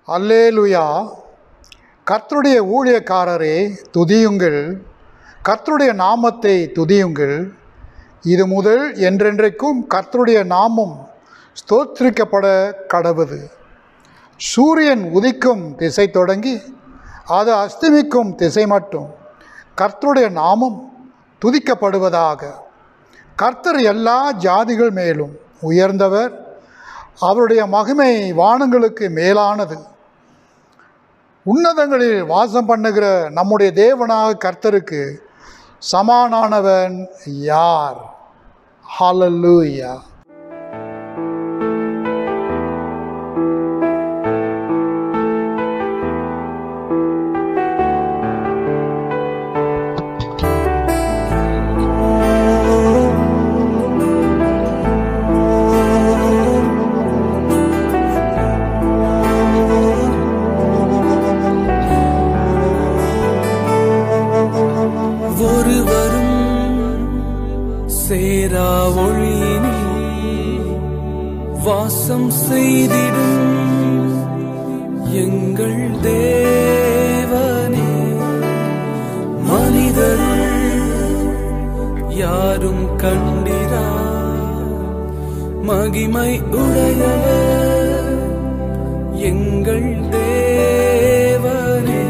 அல்லேலுயா. கர்த்தருடைய ஊழியக்காரரே துதியுங்கள், கர்த்தருடைய நாமத்தை துதியுங்கள். இது முதல் என்றென்றைக்கும் கர்த்தருடைய நாமம் ஸ்தோத்திரிக்கப்பட கடவுது. சூரியன் உதிக்கும் திசை தொடங்கி அது அஸ்தமிக்கும் திசை மட்டும் கர்த்தருடைய நாமம் துதிக்கப்படுவதாக. கர்த்தர் எல்லா ஜாதிகள் மேலும் உயர்ந்தவர், அவருடைய மகிமை வானங்களுக்கு மேலானது. உன்னதங்களில் வாசம் பண்ணுகிற நம்முடைய தேவனாக கர்த்தருக்கு சமானானவன் யார்? ஹல்லேலூயா. வாசம் செய்திடும் எங்கள் தேவனே, மனிதர் யாரும் கண்டிரா மகிமை உடையவர் எங்கள் தேவனே.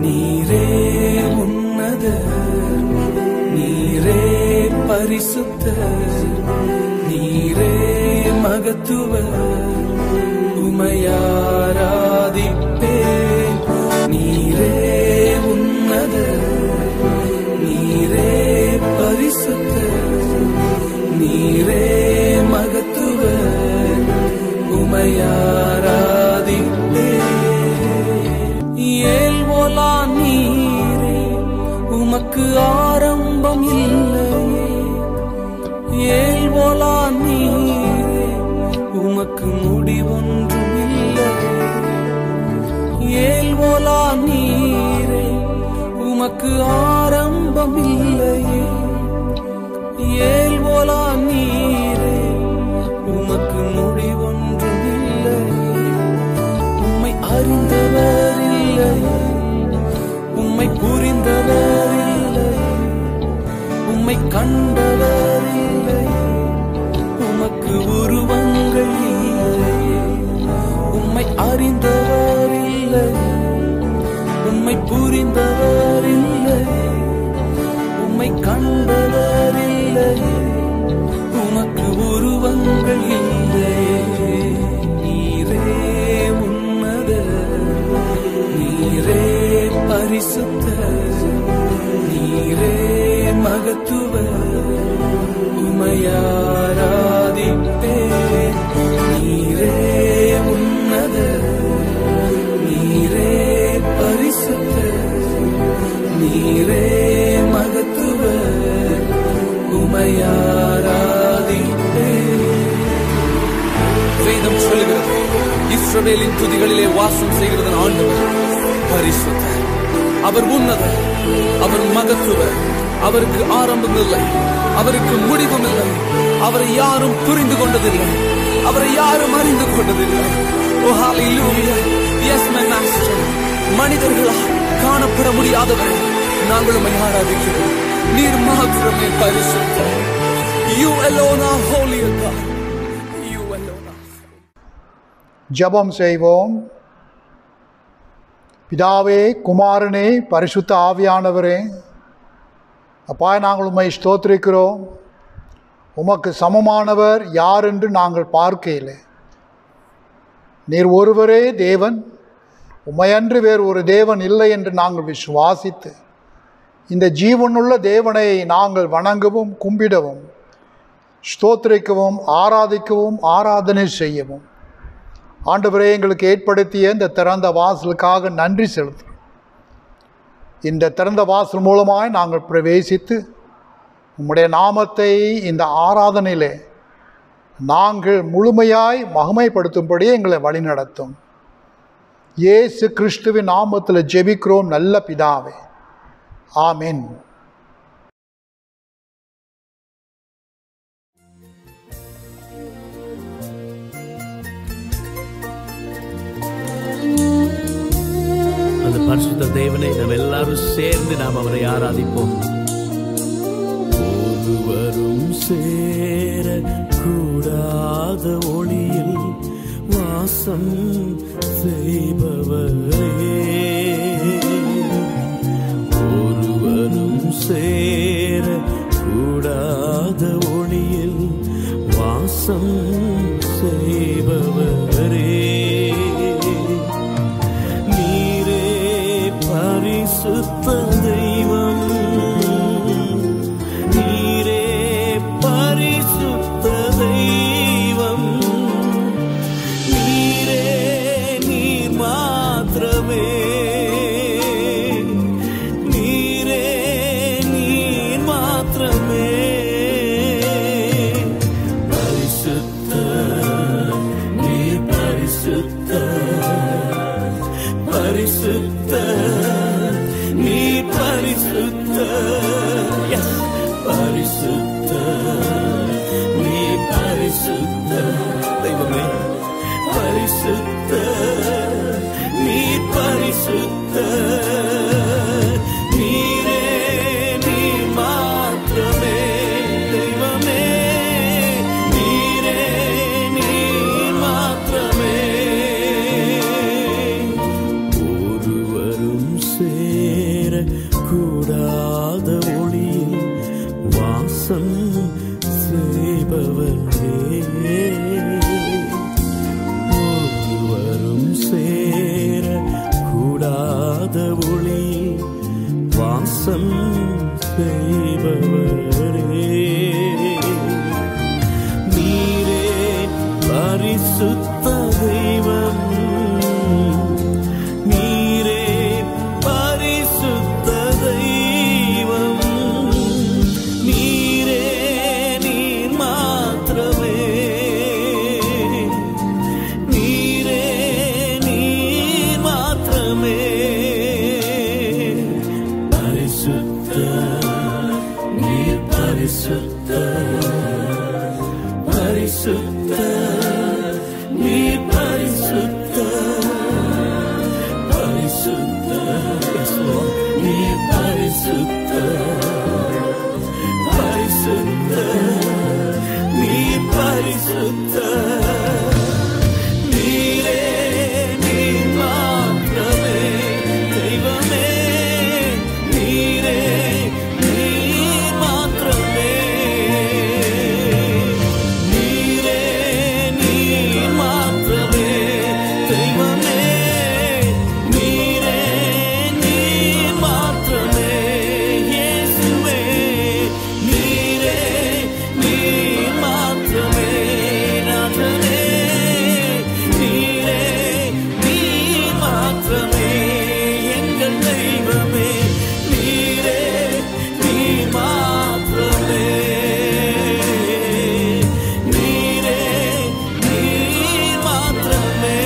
நீரே உன்னதர், நீரே பரிசுத்தர், நீரே மகத்துவர், உமையாராதிப்பேன். நீரே உன்னதர், நீரே பரிசுத்தர், நீரே மகத்துவர், உமையாராதிப்பேன். ஏல்வோலா நீரே, உமக்கு ஆரம்பம் இல்லையே. ஏல்வோலா நீரே, உமக்கு முடிவொன்றும் இல்லை. ஏல்வோலா நீரே, உமக்கு ஆரம்பம் இல்லையே. ஏல்வோலா நீரே, உமக்கு முடிவொன்றும் இல்லை. உம்மை அறிந்தவர் இல்லை, உம்மை புரிந்தவர் இல்லை, உம்மை கண்டவர் இல்லை, உமக்கு உருவங்கள் இல்லை. உம்மை அறிந்தவர் இல்லை, உம்மை புரிந்தவர் இல்லை, உம்மை கண்டவர் இல்லை, உமக்கு உருவங்கள் இல்லை. நீரே உன்னதர், நீரே பரிசுத்தர், நீரே மகத்துவர், உமையாராதிப்பேன். நீரே உன்னதர், நீரே பரிசுத்தர், நீரே மகத்துவர், உமையாராதிப்பேன். வேதம் சொல்லுகிறது, இஸ்ரவேலின் துதிகளிலே வாசம் செய்கிறதன் ஆண்டவர் பரிசுத்தர், அவர் உன்னதர், அவர் மகத்துவர், அவருக்கு ஆரம்பம் இல்லை, அவருக்கு முடிவும் இல்லை. அவரை யாரும் புரிந்து கொண்டதில்லை, அவரை யாரும் அறிந்து கொண்டதில்லை. Oh hallelujah. Yes my master. மனிதர்களால் காணப்பட முடியாதவரை நாங்கள் உம்மை ஆராதிக்கிறோம். நீர் மாத்திரமே பரிசுத்தர். You alone are holy God. You alone are. ஜெபம் செய்வோம். பிதாவே, குமாரனே, பரிசுத்த ஆவியானவரே, அப்பா, நாங்கள் உம்மை ஸ்தோத்திரிக்கிறோம். உமக்கு சமமானவர் யார் என்று நாங்கள் பார்க்கையில் நீர் ஒருவரே தேவன், உம்மையன்று வேறு ஒரு தேவன் இல்லை என்று நாங்கள் விசுவாசித்து இந்த ஜீவனுள்ள தேவனை நாங்கள் வணங்கவும் கும்பிடவும் ஸ்தோத்திரிக்கவும் ஆராதிக்கவும் ஆராதனை செய்யவும் ஆண்டவரே எங்களுக்கு ஏற்படுத்திய இந்த திறந்த வாசலுக்காக நன்றி செலுத்துகிறோம். இந்த திறந்த வாசல் மூலமாய் நாங்கள் பிரவேசித்து உம்முடைய நாமத்தை இந்த ஆராதனையிலே நாங்கள் முழுமையாய் மகிமைப்படுத்தும்படி எங்களை வழிநடத்தும். இயேசு கிறிஸ்துவின் நாமத்தில் ஜெபிக்கிறோம் நல்ல பிதாவே, ஆமென். அந்த பரிசுத்த தேவனை நாம் எல்லாரும் சேர்ந்து நாம் அவரை ஆராதிப்போம். ஒருவரும் சேர கூடாத ஒளியில் வாசம் செய்பவரே, ஒருவரும் சேர கூடாத ஒளியில் வாசம் செய்பவரே, நீரே பரிசுத்த தெய்வம், நீரே பரிசுத்த தெய்வம், நீரே நீர் மாத்திரமே, நீரே நீர் மாத்திரமே, பரிசுத்த நீர் பரிசுத்த, பரிசுத்த நீர் பரிசுத்த, பரிசுத்த நீர் பரிசுத்த தெய்வமே, பரிசுத்த நீர் பரிசுத்த, நீரே நீர் மாத்திரமே தெய்வமே, நீரே நீர் மாத்திரமே, ஒருவரும் சேர கூடாத ஒளியில் வாசம் செய்பவரே, ஒருவரும் சேர கூடாத ஒளியில் வாசம் செய்பவரே, நீரே பரிசுத்த தெய்வம், நீரே பரிசுத்த தெய்வம், நீரே நீர் மாத்திரமே, நீரே நீர் மாத்திரமே, பரிசுத்த நீர் பரிசுத்த, பரிசுத்த நீர் பரிசுத்த, பரிசுத்த நீர் பரிசுத்த, பரிசுத்த நீர் பரிசுத்த, நீரே நீர் மாத்திரமே தெய்வமே, நீரே நீர் மாத்திரமே, நீரே நீர் மாத்திரமே தெய்வமே, நீரே நீர் மாத்திரமே, இயேசுவே நீரே நீர் மாத்திரமே, ராஜனே நீரே நீர் மாத்திரமே, எங்கள் தெய்வமே நீரே நீர் மாத்திரமே, நீரே நீர் மாத்திரமே.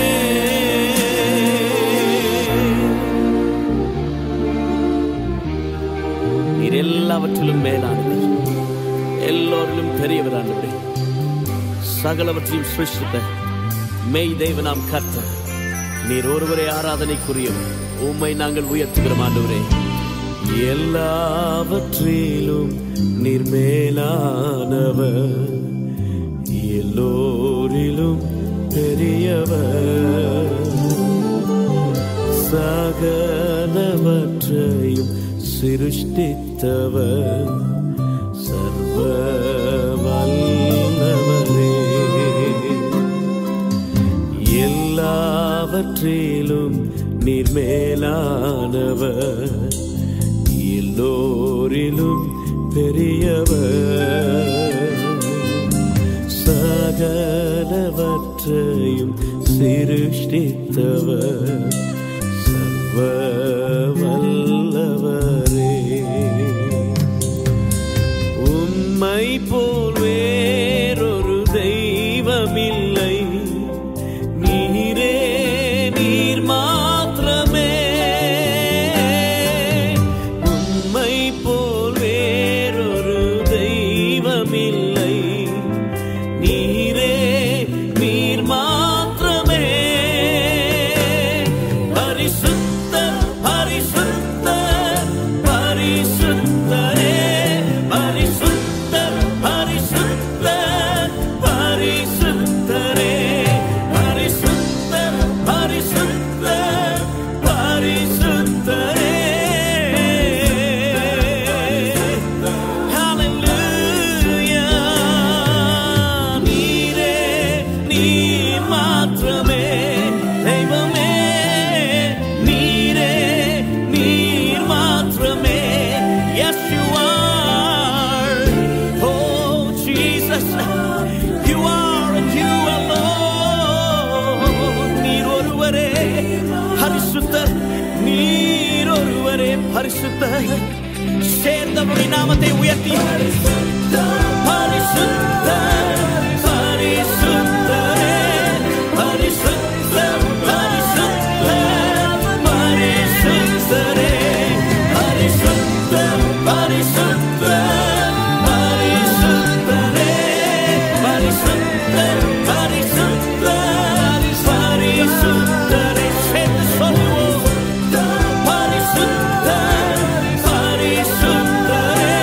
நீர் எல்லாவற்றிலும் மேலானவர், எல்லோரிலும் பெரியவர் ஆண்டவரே, சகலவற்றையும் சிருஷ்டித்த மெய் தேவனாம் கர்த்தர், நீர் ஒருவரே ஆராதனைக்குரியவர். உம்மை நாங்கள் உயர்த்துகிறோம் ஆண்டவரே. எல்லாவற்றிலும் நீர் மேலானவர், எல்லோரிலும் பெரியவர், சகலவற்றையும் சிருஷ்டித்தவர், சர்வ வல்லவரே, எல்லாவற்றிலும் நீர் மேலானவர், எல்லோரிலும் பெரியவர், சகலவற்றையும் சிருஷ்டித்தவர், சர்வ வல்லவரே. உம்மை போல் வேறொரு தெய்வமில்லை, நீரே நீர் மாத்திரமே. உம்மை போல் வேறொரு தெய்வமில்லை, நீரே நீர் மாத்திரமே. பரிசுத்தர் பரிசுத்தர் பரிசுத்தரே, பரிசுத்தர் பரிசுத்தர் பரிசுத்தரே, பரிசுத்தர் பரிசுத்தர் பரிசுத்தரே. ஹல்லேலூயா. நீரே நீர் மாத்திரமே தெய்வமே, நீரே நீர் மாத்திரமே. Yes you are, oh Jesus, you are and you alone. நீர் ஒருவரே பரிசுத்தர், நீர் ஒருவரே பரிசுத்தர். சேர்ந்தவருடைய நாமத்தை உயர்த்தி பரிசுத்தர் பரிசுத்தரே, பரிசுத்தர் பரிசுத்தர் பரிசுத்தரே, பரிசுத்தர் பரிசுத்தர் பரிசுத்தரே, பரிசுத்தர் பரிசுத்தர் பரிசுத்தரே. சேர்ந்து சொல்லுவோம் பரிசுத்தர் பரிசுத்தரே,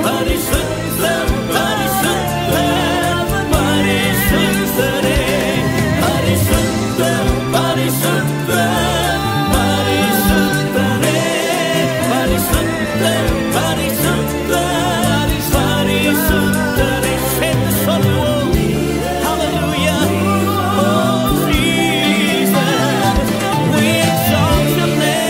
பரிசுத்தர் பரிசுத்தர் பரிசுத்தரே, பரிசுத்தர் பரிசுத்தர் பரிசுத்தரே, பரிசுத்தர் பரிசுத்தர் பரிசுத்தரே. சேர்ந்து சொல்லுவோம் hallelujah. Oh Jesus, we exalt your name.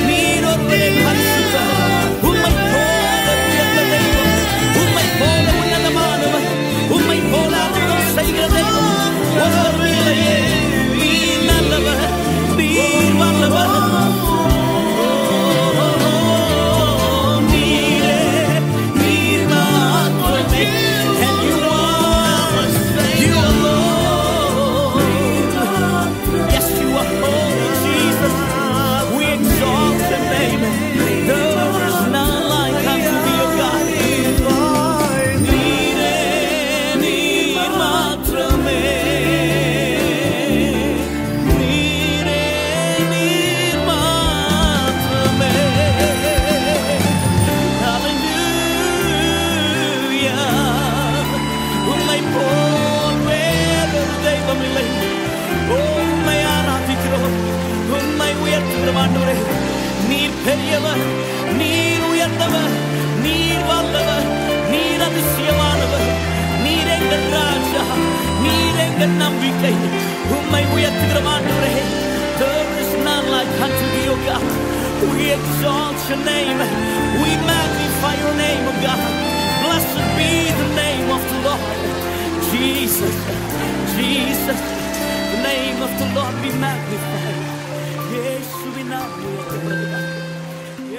நீர் ஒருவரே பரிசுத்தர். உம்மை போல உயர்ந்த தெய்வம், உம்மை போல உன்னதமானவர், உம்மை போல அற்புதம் செய்கிற தெய்வம் ஒருவர் இல்லையே. நீர் நல்லவர், நீர் வல்லவர். நீரே நீர் மாத்திரமே. And you are, you alone. Yes, you are holy, Jesus. We exalt your name. There is none like unto thee, O God. நீரே நீர் மாத்திரமே. நீரே நீர் மாத்திரமே. Hallelujah. உம்மை போல் வேறொரு தெய்வம் இல்லை. உம்மை ஆராதிக்கிறோம், உம்மை உயர்த்துகிறோம் ஆண்டவரே. நீர் பெரியவர், நீர் உயர்ந்தவர், நீர் வல்லவர், நீர் அதிசயமானவர், நீர் எங்கள் ராஜா, நீர் எங்கள் நம்பிக்கை. உம்மை உயர்த்துகிறோம் ஆண்டவரே. There is none like unto thee, O God. We exalt your name, we magnify your name, O God. Blessed be the name of the Lord. Jesus, Jesus, the name of the Lord be magnified. இயேசுவின் நாமம் உயர்த்தப்படுவதாக.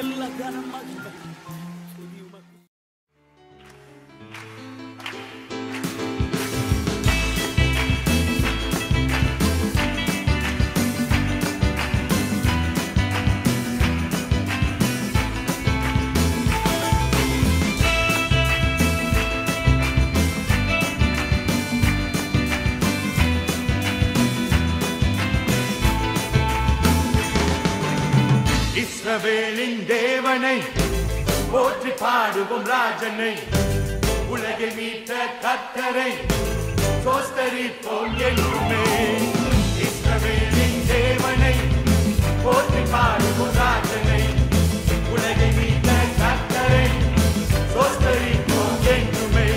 எல்லா கனம் மகிமை துதி உமக்கு. இஸ்ரவேலின் தேவனை போற்றி பாடுவோம், ராஜனை உலகை மீட்ட கர்த்தரை சோஸ்தரிப்போம் என்றுமே. இஸ்ரவேலின் தேவனை போற்றி பாடுவோம், ராஜனை உலகை மீட்ட கர்த்தரை சோஸ்தரிப்போம் என்றுமே.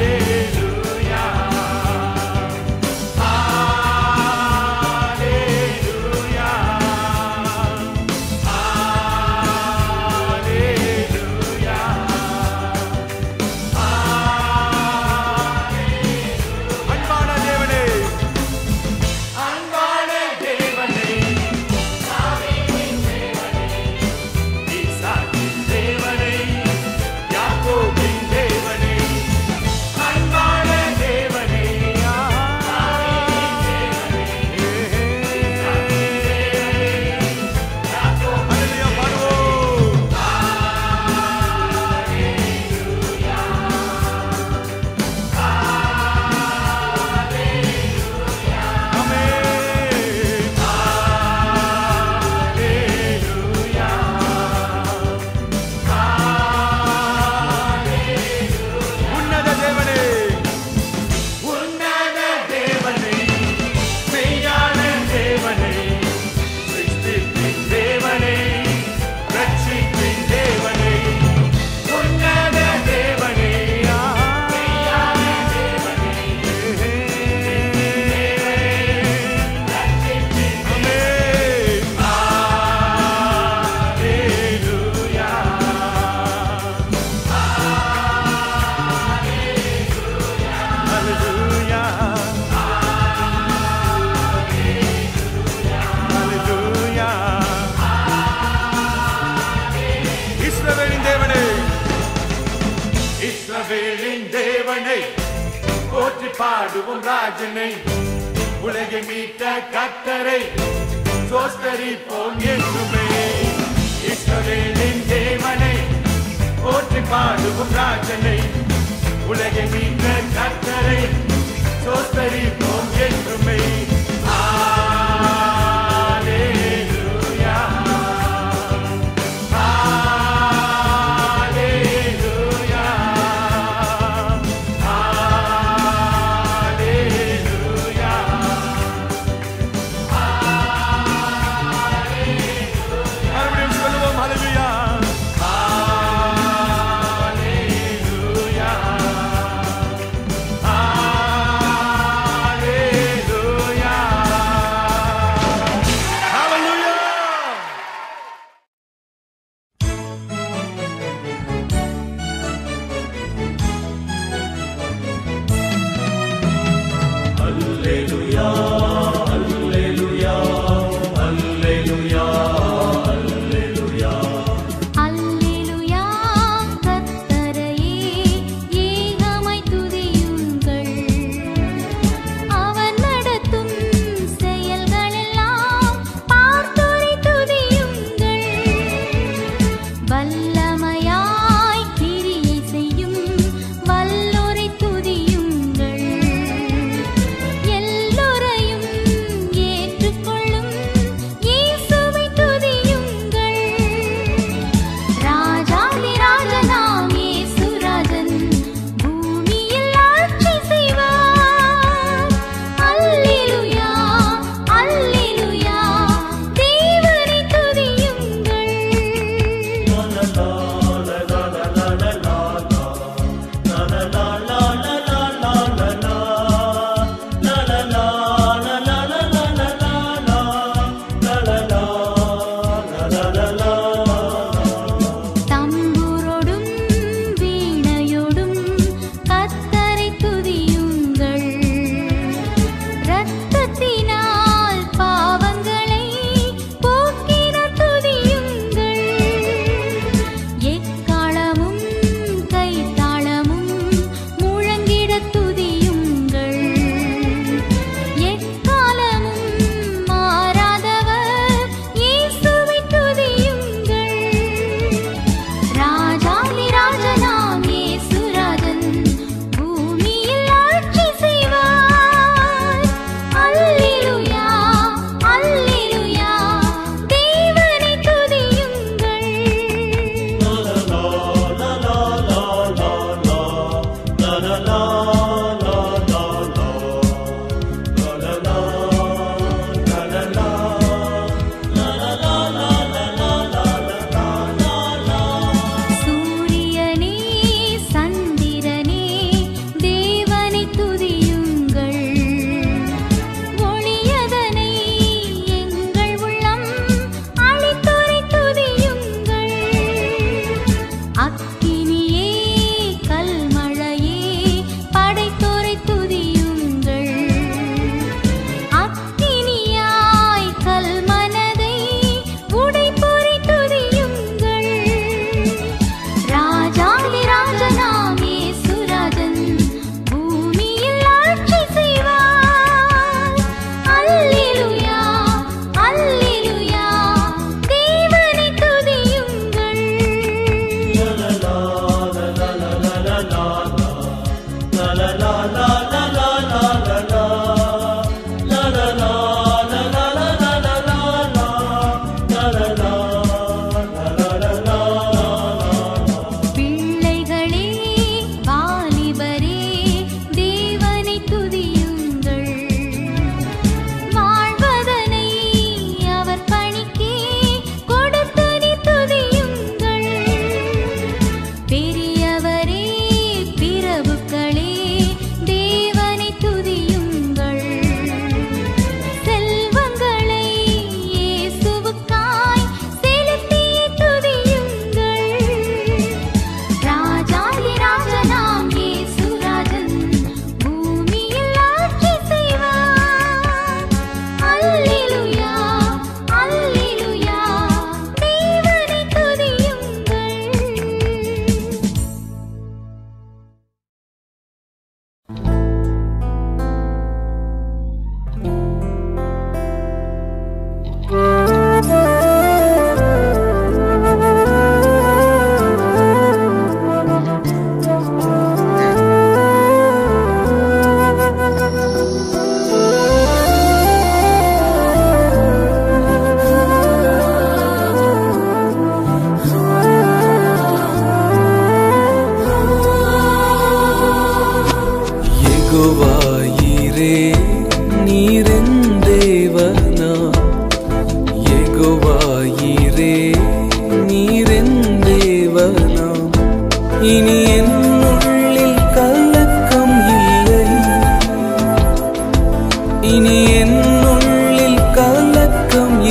Hallelujah. தேவனை போற்றி பாடுவோம் ராஜனை உலகை மீட்ட கர்த்தரை சோஸ்தரிப்போம் என்றுமே இஸ்ரவேலின் தேவனை போற்றி பாடுவோம் ராஜனை உலகை மீட்ட கர்த்தரை சோஸ்தரிப்போம் என்றுமே Hallelujah.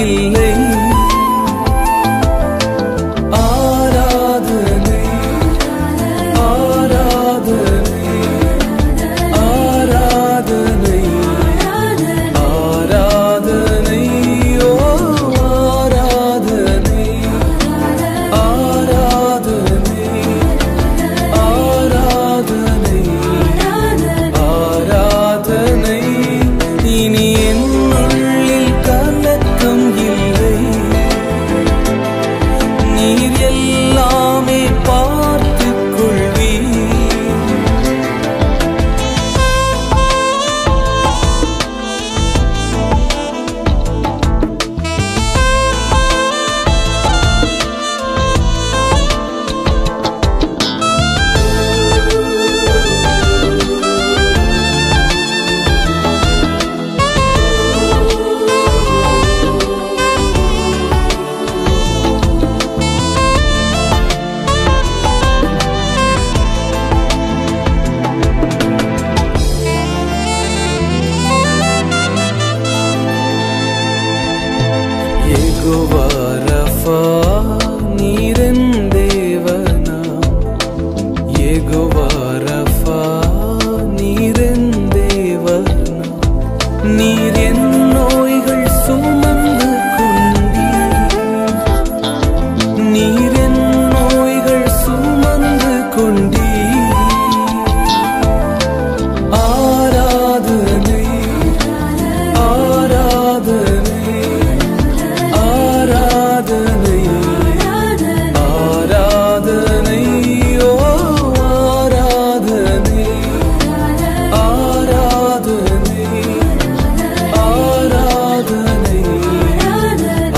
இல்லை. ஆராதனை ஆராதனை ஆராதனை ஆராதனை ஓ ஆராதனை ஆராதனை ஆராதனை ஆராதனை. இனி என் உள்ளில் கலக்கம் இல்லை. நீர் எல்லாமே பார்த்துக் கொள்வீர். யெகோவா ரஃபா நீரென் தேவனாம். யெகோவா ரஃபா நீரென் தேவனாம். நீர் என் நோய்கள் சுமந்து கொண்டீர். நீர் என் நோய்கள் சுமந்து கொண்டீர். ஆராதனை ஆராதனை ஆராதனை ஆராதனை ஓ ஆராதனை ஆராதனை ஆராதனை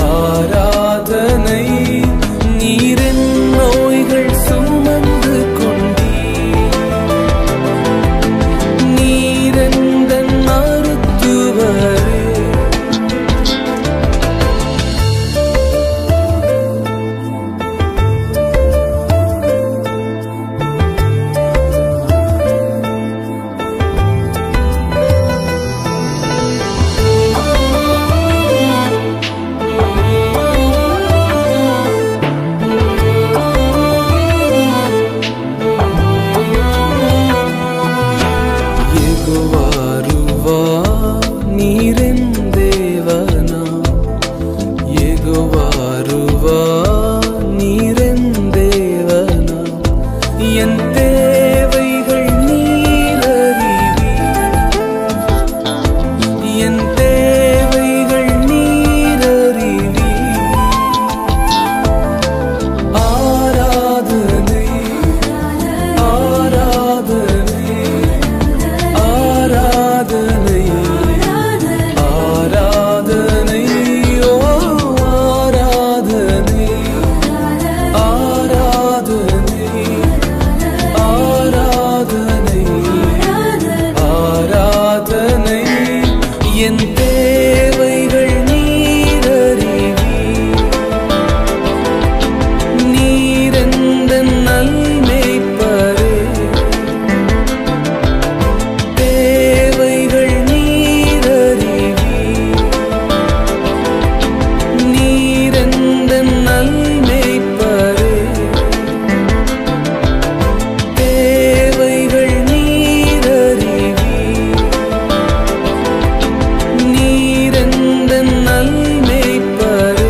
ஆராதனை. நீரென் நோய்கள் சுமந்து கொண்டீர். நீரெந்தன் மருத்துவரே. யெகோவா ருவா நீரென் தேவனாம். யெகோவா ருவா நீரென் தேவனாம். என் தேவைகள் நீர் அறிவீர். என் தேவைகள் நீர் அறிவீர். ஆராதனை ஆராதனை ஆராதனை ஆராதனை ஓ ஆராதனை ஆராதனை ஆராதனை ஆராதனை. என் தேவைகள் நீர் அறிவீர். நீரெந்தன் நல்மேய்ப்பரே. தேவைகள் நீர் அறிவீர். நீரெந்தன் நல்மேய்ப்பரே. தேவைகள் நீர் அறிவீர். நீரெந்தன் நல்மேய்ப்பரே.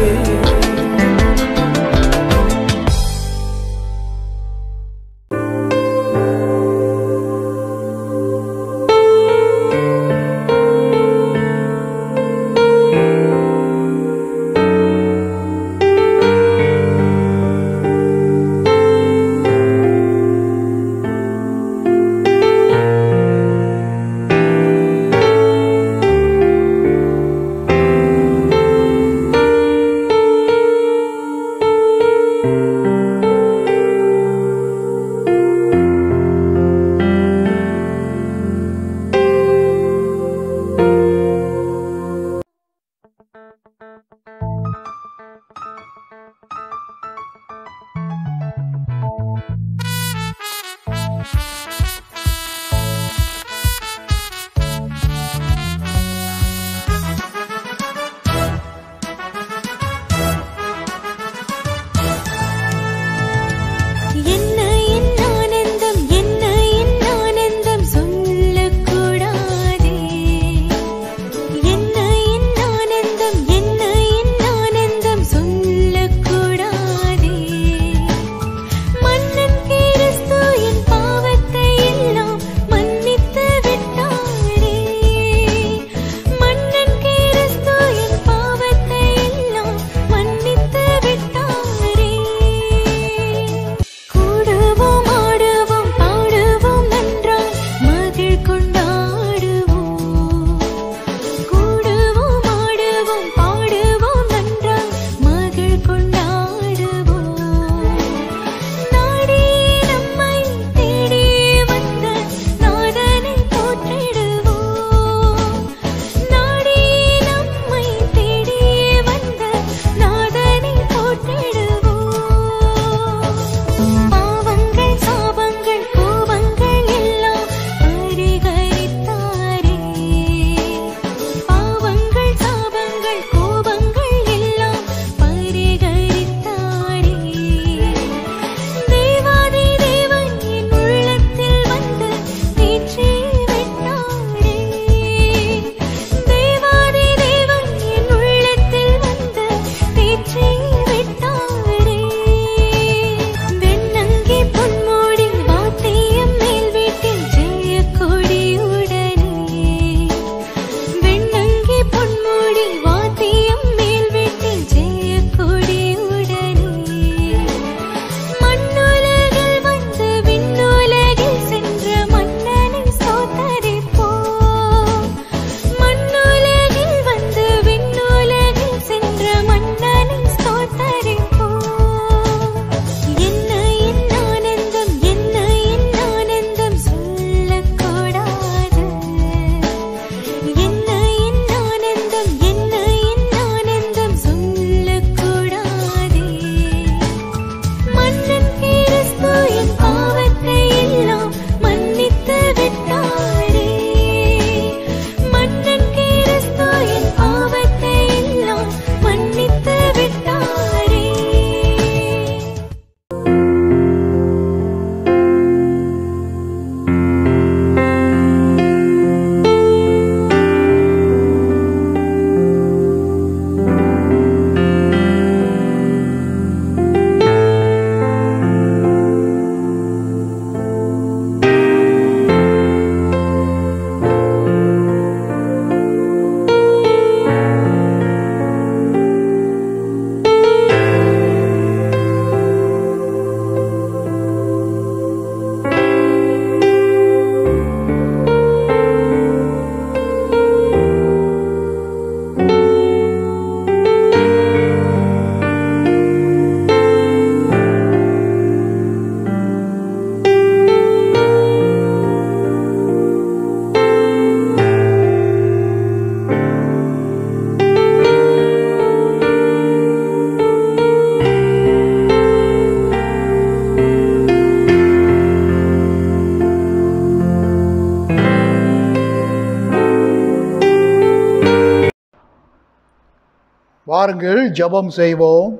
வாருங்கள் ஜெபம் செய்வோம்.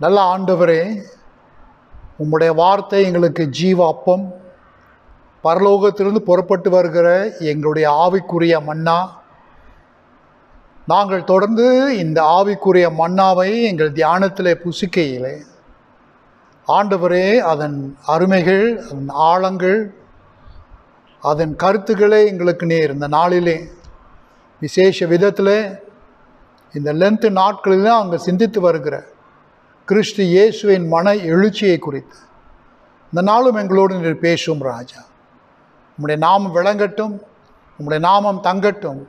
நல்ல ஆண்டவரே, உம்முடைய வார்த்தை எங்களுக்கு ஜீவ அப்பம், பரலோகத்திலிருந்து புறப்பட்டு வருகிற எங்களுடைய ஆவிக்குரிய மன்னா. நாங்கள் தொடர்ந்து இந்த ஆவிக்குரிய மன்னாவை எங்கள் தியானத்திலே புசிக்கையிலே ஆண்டவரே, அதன் அருமைகள், அதன் ஆழங்கள், அதன் கருத்துக்களை எங்களுக்கு நீர் இந்த நாளிலே விசேஷ விதத்தில் இந்த லென்த்து நாட்களில் அங்கே சிந்தித்து வருகிற கிறிஸ்து இயேசுவின் மன எழுச்சியை குறித்து இந்த நாளும் எங்களோடு நீர் பேசும் ராஜா. உம்முடைய நாமம் விளங்கட்டும், உம்முடைய நாமம் தங்கட்டும்,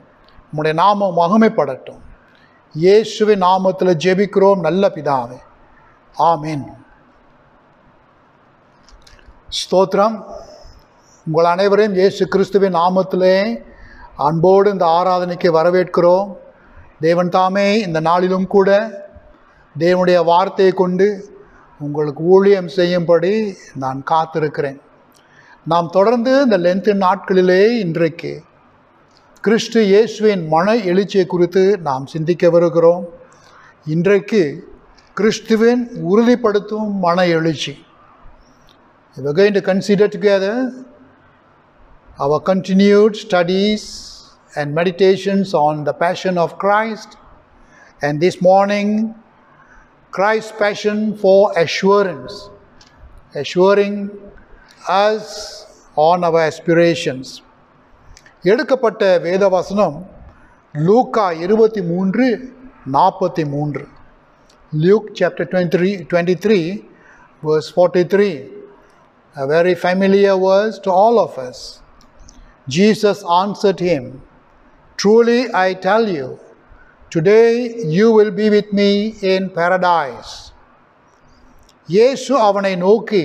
உம்முடைய நாமம் மகிமைப்படட்டும். இயேசுவின் நாமத்தில் ஜெபிக்கிறோம் நல்ல பிதாவே, ஆமீன். ஸ்தோத்திரம். உங்கள் அனைவரையும் இயேசு கிறிஸ்துவின் நாமத்திலே அன்போடு இந்த ஆராதனைக்கு வரவேற்கிறோம். தேவன் தாமே இந்த நாளிலும் கூட தேவனுடைய வார்த்தையை கொண்டு உங்களுக்கு ஊழியம் செய்யும்படி நான் காத்திருக்கிறேன். நாம் தொடர்ந்து இந்த லென்த்து நாட்களிலே இன்றைக்கு கிறிஸ்து இயேசுவின் மன எழுச்சியை குறித்து நாம் சிந்திக்க வருகிறோம். இன்றைக்கு கிறிஸ்துவின் உறுதிப்படுத்தும் மன எழுச்சி. We are going to consider together our continued studies and meditations on the passion of Christ, and this morning Christ's passion for assurance, assuring us on our aspirations. எடுக்கப்பட்ட வேத வசனம் லூக்கா 23:43. Luke chapter 23 verse 43, a very familiar verse to all of us. Jesus answered him, "Truly I tell you, today you will be with me in paradise." இயேசு அவனை நோக்கி,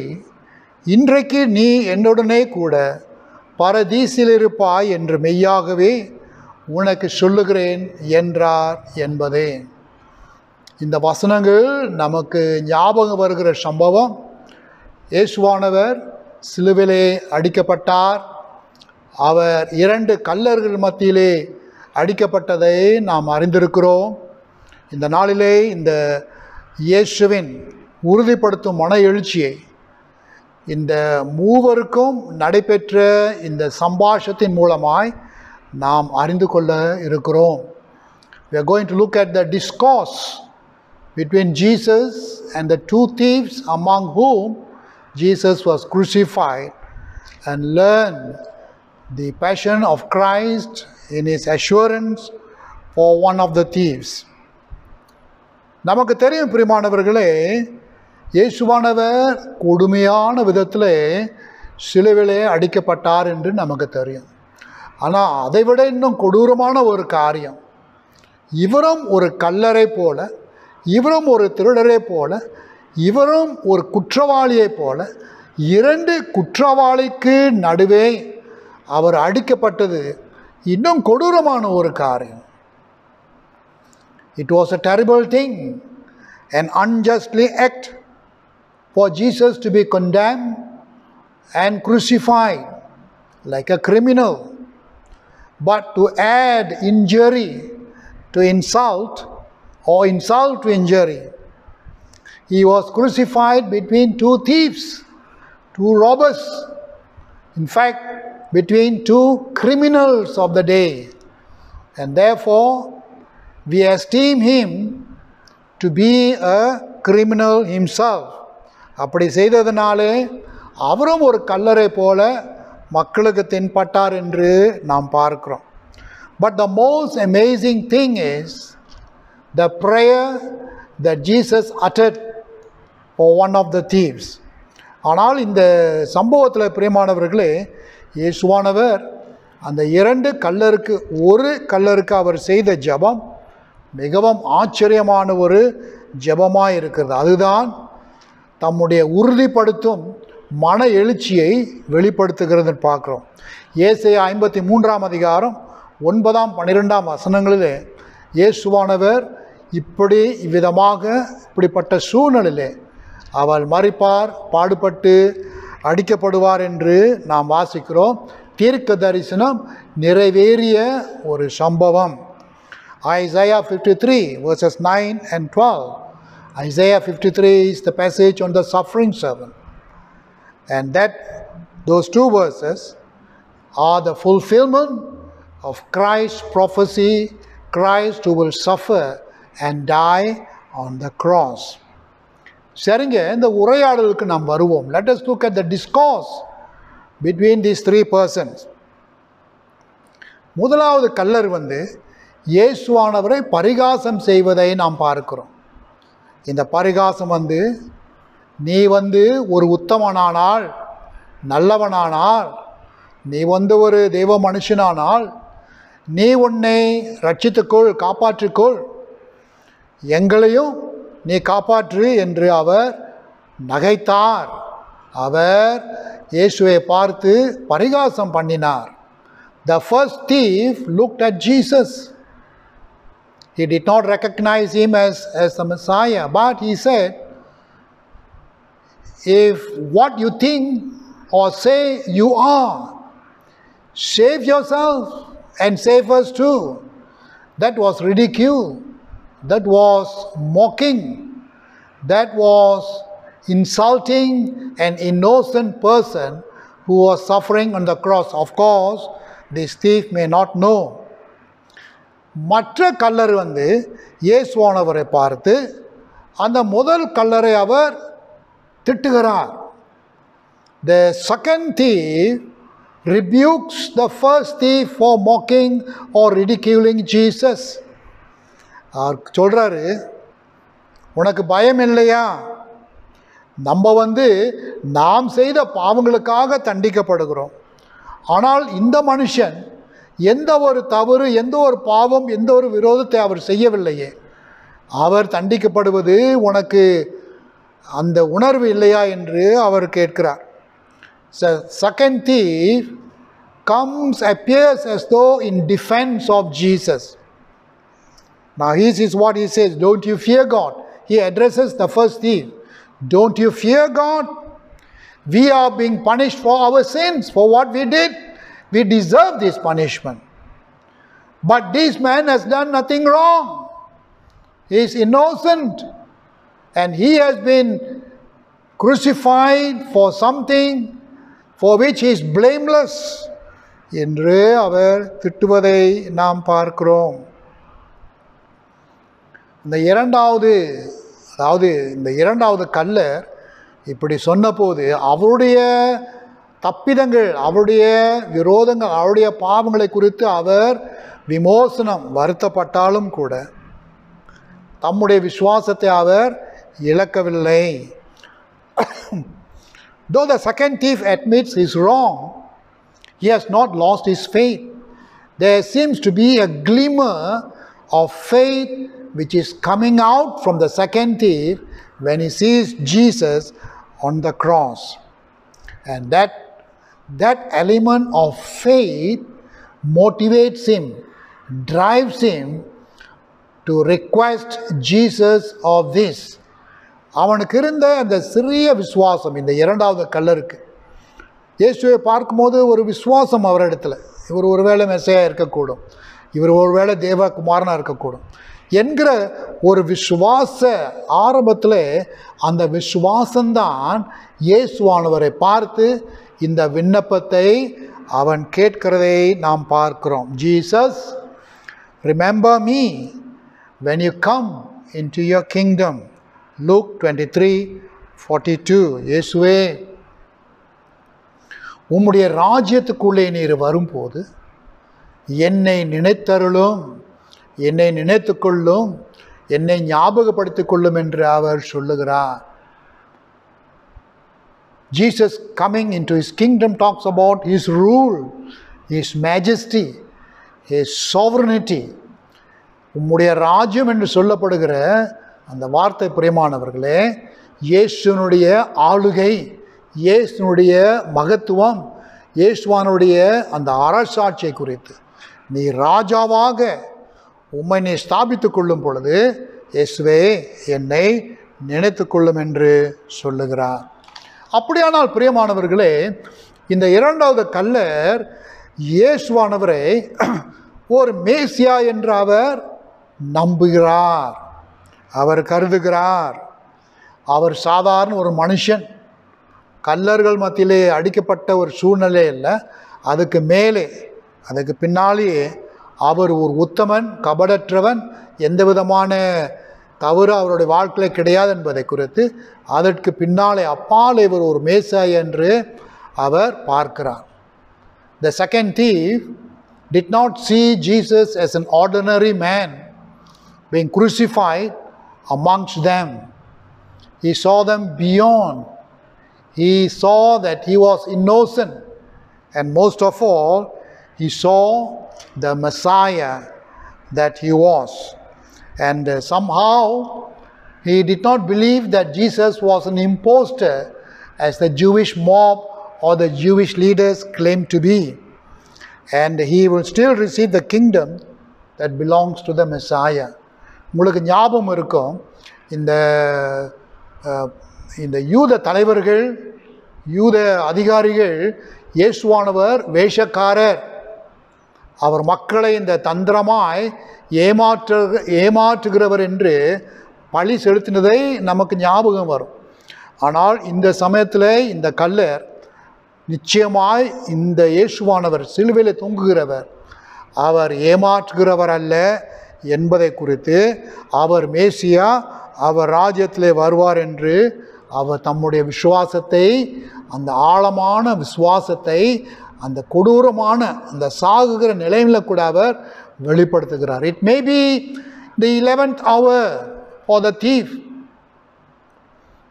இன்றைக்கு நீ என்னுடனே கூட பரதீசில் இருப்பாய் என்று மெய்யாகவே உனக்கு சொல்லுகிறேன் என்றார் என்பதே. இந்த வசனங்கள் நமக்கு ஞாபகம் வருகிற சம்பவம், இயேசுவானவர் சிலுவிலே அடிக்கப்பட்டார். அவர் 2 கல்லர்கள் மத்தியிலே அடிக்கப்பட்டதை நாம் அறிந்திருக்கிறோம். இந்த நாளிலே இந்த இயேசுவின் உறுதிப்படுத்தும் மன எழுச்சியை இந்த மூவருக்கும் நடைபெற்ற இந்த சம்பாஷத்தின் மூலமாய் நாம் அறிந்து கொள்ள இருக்கிறோம். We are going to look at the discourse between Jesus and the 2 thieves among whom Jesus was crucified, and learn the passion of Christ in his assurance for one of the thieves. நமக்கு தெரியும் பிரியமானவர்களே, இயேசுவானவர் கொடுமையான விதத்தில் சிலுவிலே அடிக்கப்பட்டார் என்று நமக்கு தெரியும். ஆனால் அதைவிட இன்னும் கொடூரமான ஒரு காரியம், இவரும் ஒரு கல்லரை போல, இவரும் ஒரு திருடரை போல, இவரும் ஒரு குற்றவாளியை போல, 2 குற்றவாளிக்கு நடுவே அவர் அடிக்கப்பட்டது இன்னும் கொடூரமான ஒரு காரியம். It was a terrible thing, an unjustly act for Jesus to be condemned and crucified like a criminal. But to add injury to insult or insult to injury, he was crucified between 2 thieves, 2 robbers. In fact, between 2 criminals of the day. And therefore, we esteem him to be a criminal himself. அப்படி செய்ததனாலே அவரும் ஒரு கல்லரை போல மக்களுக்கு தென்பட்டார் என்று நாம் பார்க்கிறோம். But the most amazing thing is the prayer that Jesus uttered for one of the thieves. ஆனால் இந்த சம்பவத்தில் பிரியமானவர்களே, இயேசுவானவர் அந்த 2 கல்லருக்கு, ஒரு கல்லருக்கு அவர் செய்த ஜெபம் மிகவும் ஆச்சரியமான ஒரு ஜெபமாக இருக்கிறது. அதுதான் தம்முடைய உறுதிப்படுத்தும் மன எழுச்சியை வெளிப்படுத்துகிறது பார்க்குறோம். ஏசாயா 53ஆம் அதிகாரம் 9, 12 வசனங்களிலே இயேசுவானவர் இவ்விதமாக இப்படிப்பட்ட சூழ்நிலையிலே அவர் மரிப்பார், பாடுபட்டு அடிக்கப்படுவார் என்று நாம் வாசிக்கிறோம். தீர்க்க தரிசனம் நிறைவேறிய ஒரு சம்பவம். Isaiah 53 verses 9 and 12. Isaiah 53 is the passage on the suffering servant. And those two verses are the fulfillment of Christ's prophecy, Christ who will suffer and die on the cross. சரிங்க, இந்த உரையாடலுக்கு நாம் வருவோம். Let us look at the discourse between these three persons. முதலாவது கள்ளர் இயேசுவானவரை பரிகாசம் செய்வதை நாம் பார்க்கிறோம். இந்த பரிகாசம் நீ ஒரு உத்தமனானால், நல்லவனானால், நீ ஒரு தெய்வ மனுஷனானால், நீ உன்னை ரட்சித்துக்கொள், காப்பாற்றிக்கொள், எங்களையும் நீ காப்பாற்று என்று அவர் நகைத்தார். அவர் இயேசுவை பார்த்து பரிகாசம் பண்ணினார். The first thief looked at Jesus. He did not recognize him as the Messiah, but he said, if what you think or say you are, save yourself and save us too. That was ridicule. That was mocking. That was insulting an innocent person who was suffering on the cross. Of course, this thief may not know. மற்ற கள்ளர் இயேசுவானவரை பார்த்து அந்த முதல் கள்ளரை அவர் திட்டுகிறார். The second thief rebukes the first thief for mocking or ridiculing Jesus. அவர் சொல்றாரு, உனக்கு பயம் இல்லையா? நம்ம நாம் செய்த பாவங்களுக்காக தண்டிக்கப்படுகிறோம். ஆனால் இந்த மனுஷன் எந்த ஒரு தவறு, எந்த ஒரு பாவம், எந்த ஒரு விரோதத்தை அவர் செய்யவில்லையே, அவர் தண்டிக்கப்படுவது உனக்கு அந்த உணர்வு இல்லையா என்று அவர் கேட்கிறார். Second thief appears as though in defense of Jesus. Now this is what he says, don't you fear God? He addresses the first thief. Don't you fear God? We are being punished for our sins, for what we did. We deserve this punishment. But this man has done nothing wrong. He is innocent. And he has been crucified for something for which he is blameless. என்று அவர் திட்டுவதை நாம் பார்க்கிறோம். இந்த இரண்டாவது கள்ளர் இப்படி சொன்னபோது அவருடைய தப்பிதங்கள், அவருடைய விரோதங்கள், அவருடைய பாவங்களை குறித்து அவர் விமோசனம் வருத்தப்பட்டாலும் கூட தம்முடைய விசுவாசத்தை அவர் இழக்கவில்லை. Though the second thief admits he is wrong, he has not lost his faith. There seems to be a glimmer of faith which is coming out from the second thief when he sees Jesus on the cross. And that element of faith motivates him, drives him to request Jesus of this. அவனுக்கு இருந்த அந்த சிறிய விசுவாசம் இந்த இரண்டாவது கள்ளருக்கு, இயேசுவை பார்க்கும்போது ஒரு விசுவாசம் அவரிடத்துல, இவர் ஒருவேளை மெசையா இருக்கக்கூடும், இவர் ஒருவேளை தேவகுமாரனாக இருக்கக்கூடும் என்கிற ஒரு விசுவாச ஆரம்பத்தில் அந்த விசுவாசம்தான் இயேசுவானவரை பார்த்து இந்த விண்ணப்பத்தை அவன் கேட்கிறதை நாம் பார்க்கிறோம். Jesus, remember me when you come into your kingdom. Luke 23:42. இயேசுவே, உம்முடைய ராஜ்யத்துக்குள்ளே நீர் வரும்போது என்னை நினைத்தருளும், என்னை நினைத்து கொள்ளும், என்னை ஞாபகப்படுத்திக் கொள்ளும் என்று அவர் சொல்லுகிறார். Jesus coming into his kingdom talks about his rule, his majesty, his sovereignty. உம்முடைய ராஜ்யம் என்று சொல்லப்படுகிற அந்த வார்த்தை பிரியமானவர்களே, இயேசுனுடைய ஆளுகை, இயேசுனுடைய மகத்துவம், இயேசுவானுடைய அந்த அரசாட்சியை குறித்து நீ ராஜாவாக உம்மை நீ ஸ்தாபித்துக் கொள்ளும் பொழுது இயேசுவே என்னை நினைத்து கொள்ளும் என்று சொல்லுகிறார். அப்படியானால் பிரியமானவர்களே, இந்த இரண்டாவது கள்ளர் இயேசுவானவரை ஒரு மேசியா என்று அவர் நம்புகிறார், அவர் கருதுகிறார். அவர் சாதாரண ஒரு மனுஷன், கல்லர்கள் மத்தியிலே அடிக்கப்பட்ட ஒரு சூழ்நிலை இல்லை, அதுக்கு மேலே அதுக்கு பின்னாலேயே அவர் ஒரு உத்தமன், கபடற்றவன், எந்த விதமான தவறு அவருடைய வாழ்க்கையில் கிடையாது என்பதை குறித்து அதற்கு பின்னாலே அப்பால் இவர் ஒரு மேசாய் என்று அவர் பார்க்கிறார். The second thief did not see Jesus as an ordinary man being crucified amongst them. He saw them beyond. He saw that he was innocent, and most of all, he saw the Messiah that he was. And somehow he did not believe that Jesus was an impostor as the Jewish mob or the Jewish leaders claimed to be. And he will still receive the kingdom that belongs to the Messiah. உங்களுக்கு ஞாபகம் இருக்கும், இந்த யூத தலைவர்கள், யூத அதிகாரிகள் இயேசுவானவர் வேஷக்காரர், அவர் மக்களை இந்த தந்திரமாய் ஏமாற்றுகிறவர் என்று பழி செலுத்தினதை நமக்கு ஞாபகம் வரும். ஆனால் இந்த சமயத்தில் இந்த கல்லர் நிச்சயமாய் இந்த இயேசுவானவர் சிலுவையில் தொங்குகிறவர், அவர் ஏமாற்றுகிறவர் அல்ல என்பதை குறித்து, அவர் மேசியா, அவர் ராஜ்யத்திலே வருவார் என்று அவர் தம்முடைய விசுவாசத்தை, அந்த ஆழமான விசுவாசத்தை, அந்த கொடூரமான அந்த சாகுகிற நிலையில் கூட அவர் வெளிப்படுத்துகிறார். It may be the 11th hour for the thief.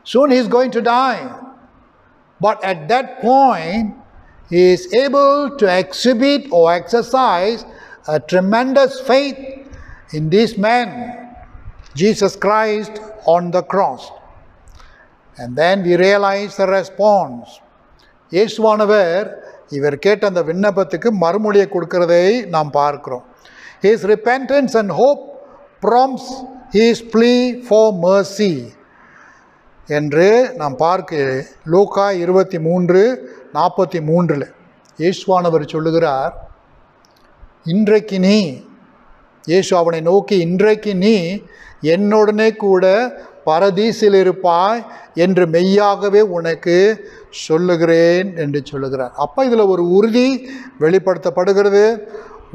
Soon he is going to die. But at that point, he is able to exhibit or exercise a tremendous faith in this man, Jesus Christ on the cross. And then we realize the response. இயேசுவானவர் இவர் கேட்ட அந்த விண்ணப்பத்துக்கு மறுமொழியை கொடுக்கிறதை நாம் பார்க்கிறோம். His repentance and hope prompts his plea for mercy என்று நாம் பார்க்க லூக்கா 23:43 இயேசுவானவர் சொல்லுகிறார், இன்றைக்கு நீ, இயேசு அவனை நோக்கி, இன்றைக்கு நீ என்னுடனே கூட பரதீசில் இருப்பாய் என்று மெய்யாகவே உனக்கு சொல்லுகிறேன் என்று சொல்லுகிறார். அப்போ இதில் ஒரு உறுதி வெளிப்படுத்தப்படுகிறது,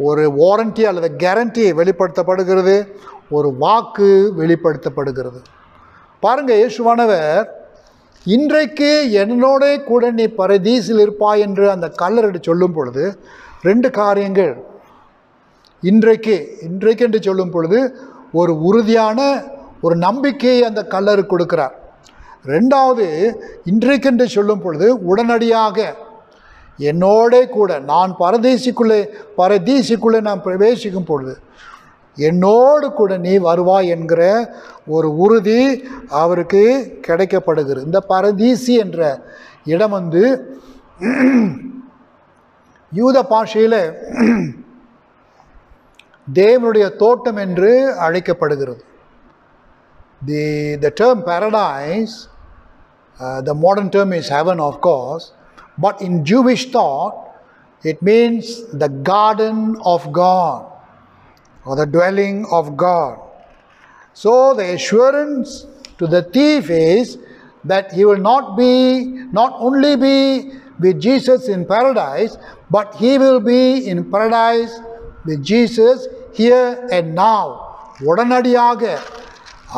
ஒரு வாரண்டி அல்லது கேரண்டி வெளிப்படுத்தப்படுகிறது, ஒரு வாக்கு வெளிப்படுத்தப்படுகிறது. பாருங்கள், இயேசுவானவர் இன்றைக்கு என்னோட கூட நீ பரதீசில் இருப்பாய் என்று அந்த கல்லறிட்டு சொல்லும் பொழுது ரெண்டு காரியங்கள். இன்றைக்கு என்று சொல்லும் பொழுது ஒரு உறுதியான ஒரு நம்பிக்கையை அந்த கல்லறு கொடுக்கிறார். ரெண்டாவது, இன்றைக்கென்று சொல்லும் பொழுது உடனடியாக என்னோட கூட நான் பரதீசிக்குள்ளே நான் பிரவேசிக்கும் பொழுது என்னோடு கூட நீ வருவாய் என்கிற ஒரு உறுதி அவருக்கு கிடைக்கப்படுகிறது. இந்த பரதீசி என்ற இடம் யூத பாஷையில் தேவனுடைய தோட்டம் என்று அழைக்கப்படுகிறது. The term paradise, the modern term is heaven, of course, but in Jewish thought it means the garden of God or the dwelling of God. So the assurance to the thief is that he will not only be with Jesus in paradise, but he will be in paradise with Jesus here and now. உடனடியாக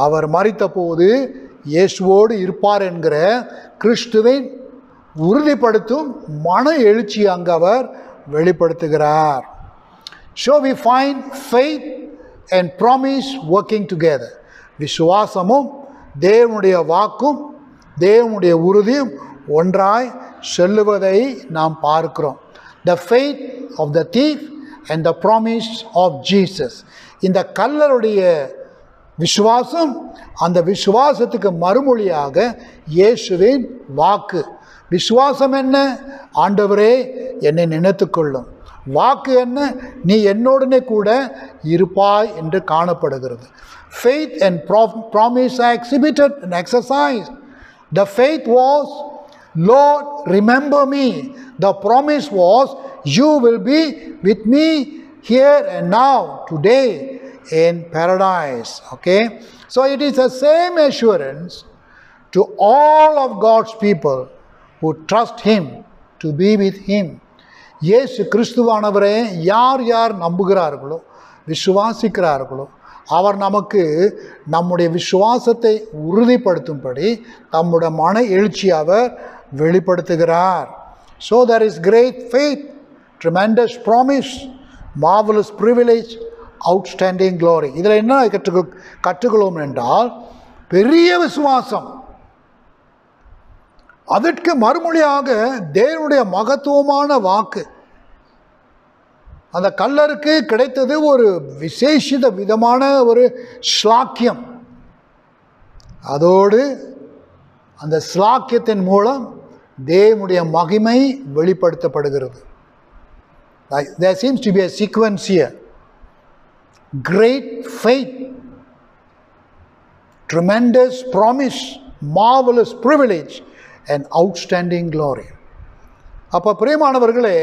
அவர் மரித்த போது இயேசுவோடு இருப்பார் என்கிற கிறிஸ்துவின் உறுதிப்படுத்தும் மன எழுச்சி அங்கு அவர் வெளிப்படுத்துகிறார். So we find faith and promise working together. விசுவாசமும் தேவனுடைய வாக்கும் தேவனுடைய உறுதியும் ஒன்றாய் செல்லுவதை நாம் பார்க்கிறோம். The faith of the thief and the promise of Jesus. இந்த கல்லருடைய விசுவாசம், அந்த விசுவாசத்துக்கு மறுமொழியாக இயேசுவின் வாக்கு. விசுவாசம் என்ன? ஆண்டவரே என்னை நினைத்துக்கொள்ளும். வாக்கு என்ன? நீ என்னோடனே கூட இருப்பாய் என்று காணப்படுகிறது. Faith and promise are exhibited and exercised. The faith was, Lord, remember me. The promise was, you will be with me here and now, today. in paradise. Okay, so it is the same assurance to all of God's people who trust him to be with him. இயேசு கிறிஸ்துவானவரே யார் யார் நம்புகிறார்களோ விசுவாசிக்கிறார்களோ அவர் நமக்கு நம்முடைய விசுவாசத்தை உறுதிப்படுத்தும்படி தம்முடைய மன எழுச்சி அவர் வெளிப்படுத்துகிறார். So there is great faith, tremendous promise, marvelous privilege, outstanding glory. இதில் என்ன கற்றுக்கொள்வோம் என்றால் பெரிய விசுவாசம், அதற்கு மறுமொழியாக தேவனுடைய மகத்துவமான வாக்கு. அந்த கல்லருக்கு கிடைத்தது ஒரு விசேஷித விதமான ஒரு ஸ்லாக்கியம். அதோடு அந்த ஸ்லாக்கியத்தின் மூலம் தேவனுடைய மகிமை வெளிப்படுத்தப்படுகிறது. There seems to be a sequence here. Great faith, tremendous promise, marvelous privilege and outstanding glory. அப்போ பிரியமானவர்களே,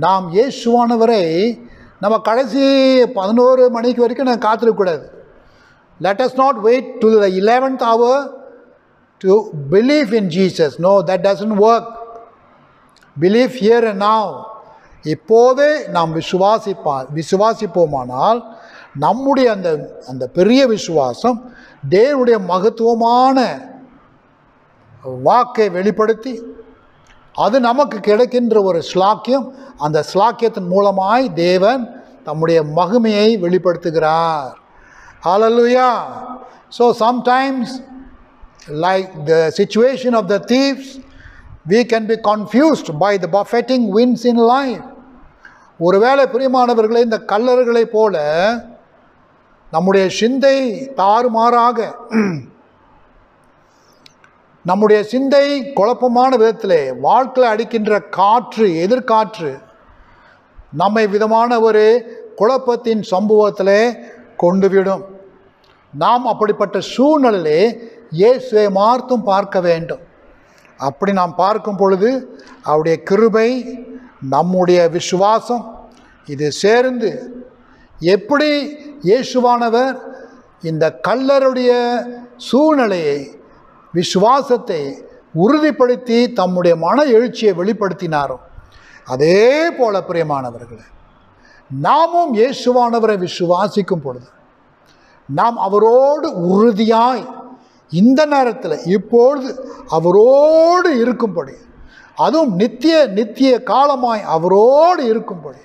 நாம் இயேசுவானவரை நம்ம கடைசி 11 மணிக்கு வரைக்கும் நான் காத்திருக்கக்கூடாது. Let us not wait till the 11th hour to believe in Jesus. No, that doesn't work. Believe here and now. இப்போதே நாம் விசுவாசிப்போமானால் நம்முடைய அந்த பெரிய விசுவாசம் தேவனுடைய மகத்துவமான வாக்கை வெளிப்படுத்தி அது நமக்கு கிடைக்கின்ற ஒரு ஸ்லாக்கியம். அந்த ஸ்லாக்கியத்தின் மூலமாய் தேவன் தம்முடைய மகிமையை வெளிப்படுத்துகிறார். Hallelujah. So sometimes, like the situation of the thieves, we can be confused by the buffeting winds in life. ஒருவேளை பிரியமானவர்களே, இந்த கல்லர்களை போல நம்முடைய சிந்தை தாறுமாறாக, நம்முடைய சிந்தை குழப்பமான விதத்திலே வாழ்க்கையில் அடிக்கின்ற காற்று, எதிர்காற்று நம்மை விதமான ஒரு குழப்பத்தின் சம்பவத்திலே கொண்டுவிடும். நாம் அப்படிப்பட்ட சூழ்நிலையிலே இயேசுவை மார்த்தும் பார்க்க வேண்டும். அப்படி நாம் பார்க்கும் பொழுது அவருடைய கிருபை, நம்முடைய விசுவாசம் இது சேர்ந்து எப்படி இயேசுவானவர் இந்த கல்லருடைய சூழ்நிலையை, விசுவாசத்தை உறுதிப்படுத்தி தம்முடைய மன எழுச்சியை வெளிப்படுத்தினாரோ அதே போல பிரியமானவர்களே, நாமும் இயேசுவானவரை விசுவாசிக்கும் பொழுது நாம் அவரோடு உறுதியாய் இந்த நேரத்தில் இப்பொழுது அவரோடு இருக்கும்படி, அதுவும் நித்திய காலமாய் அவரோடு இருக்கும்படி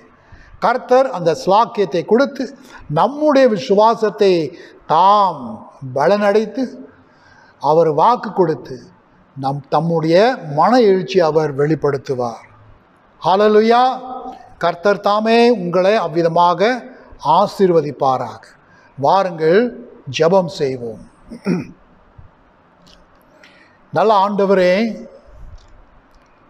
கர்த்தர் அந்த ஸ்லாக்கியத்தை கொடுத்து நம்முடைய விசுவாசத்தை தாம் பலனடைத்து அவர் வாக்கு கொடுத்து தம்முடைய மன எழுச்சி அவர் வெளிப்படுத்துவார். ஹல்லேலூயா. கர்த்தர் தாமே உங்களை அவ்விதமாக ஆசீர்வதிப்பாராக. வாருங்கள் ஜெபம் செய்வோம். நல்ல ஆண்டவரே,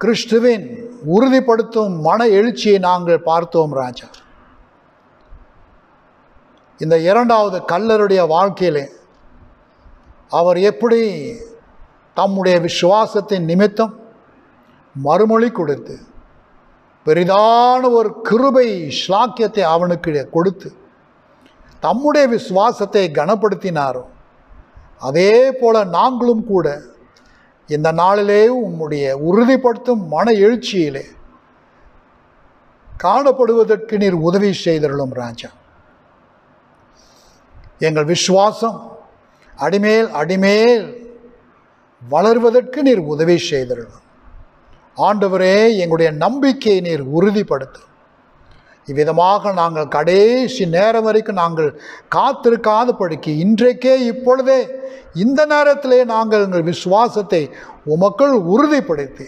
கிறிஸ்துவின் உறுதிப்படுத்தும் மன எழுச்சியை நாங்கள் பார்த்தோம் ராஜா. இந்த இரண்டாவது கல்லருடைய வாழ்க்கையிலே அவர் எப்படி தம்முடைய விசுவாசத்தின் நிமித்தம் மறுமொழி கொடுத்து பெரிதான ஒரு கிருபை ஸ்லாக்கியத்தை அவனுக்கு கொடுத்து தம்முடைய விசுவாசத்தை கனப்படுத்தினாரோ அதே போல நாங்களும் கூட இந்த நாளிலே உம்முடைய உறுதிப்படுத்தும் மன எழுச்சியிலே காணப்படுவதற்கு நீர் உதவி செய்தருளும் ராஜா. எங்கள் விசுவாசம் அடிமேல் வளர்வதற்கு நீர் உதவி செய்தருளும் ஆண்டவரே. எங்களுடைய நம்பிக்கையை நீர் உறுதிப்படுத்தும். இவ்விதமாக நாங்கள் கடைசி நேரம் வரைக்கும் நாங்கள் காத்திருக்காதபடிக்கு இன்றைக்கே இப்பொழுதே இந்த நேரத்திலே நாங்கள் எங்கள் விசுவாசத்தை உமக்குள் உறுதிப்படுத்தி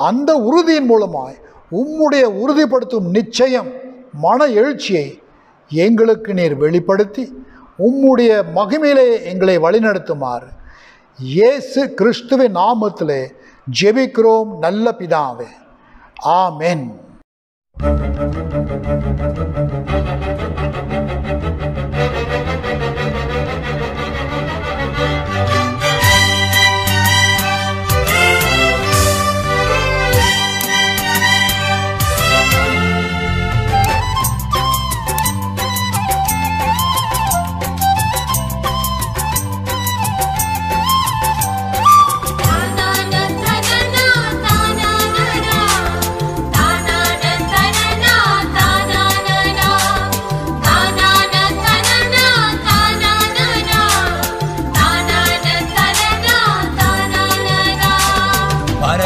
அந்த உறுதியின் மூலமாய் உம்முடைய உறுதிப்படுத்தும் நிச்சயம் மன எழுச்சியை எங்களுக்கு நீர் வெளிப்படுத்தி உம்முடைய மகிமையிலே எங்களை வழிநடத்துமாறு இயேசு கிறிஸ்துவின் நாமத்திலே ஜெபிக்கிறோம் நல்ல பிதாவே. ஆமென்.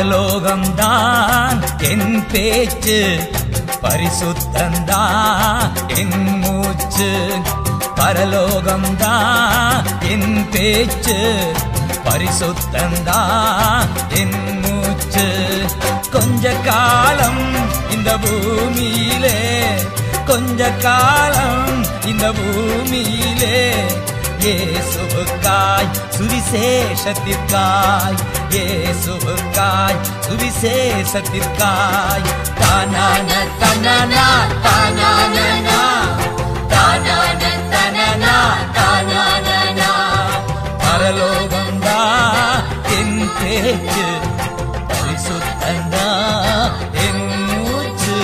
பரலோகம்தான் என் பேச்சு, பரிசுத்தந்தான் என் மூச்சு. பரலோகம்தான் என் பேச்சு, பரிசுத்தந்தான் என் மூச்சு. கொஞ்ச காலம் இந்த பூமியிலே, கொஞ்ச காலம் இந்த பூமியிலே, இயேசுவுக்காய் சுவிசேஷத்திற்காய், இயேசுவுக்காய் சுவிசேஷத்திற்காய். தானான தனனா தானானா, தானான தனனா தானானா. பரலோகந்தா என் பேச்சு, பரிசுத்தந்தா என் மூச்சு.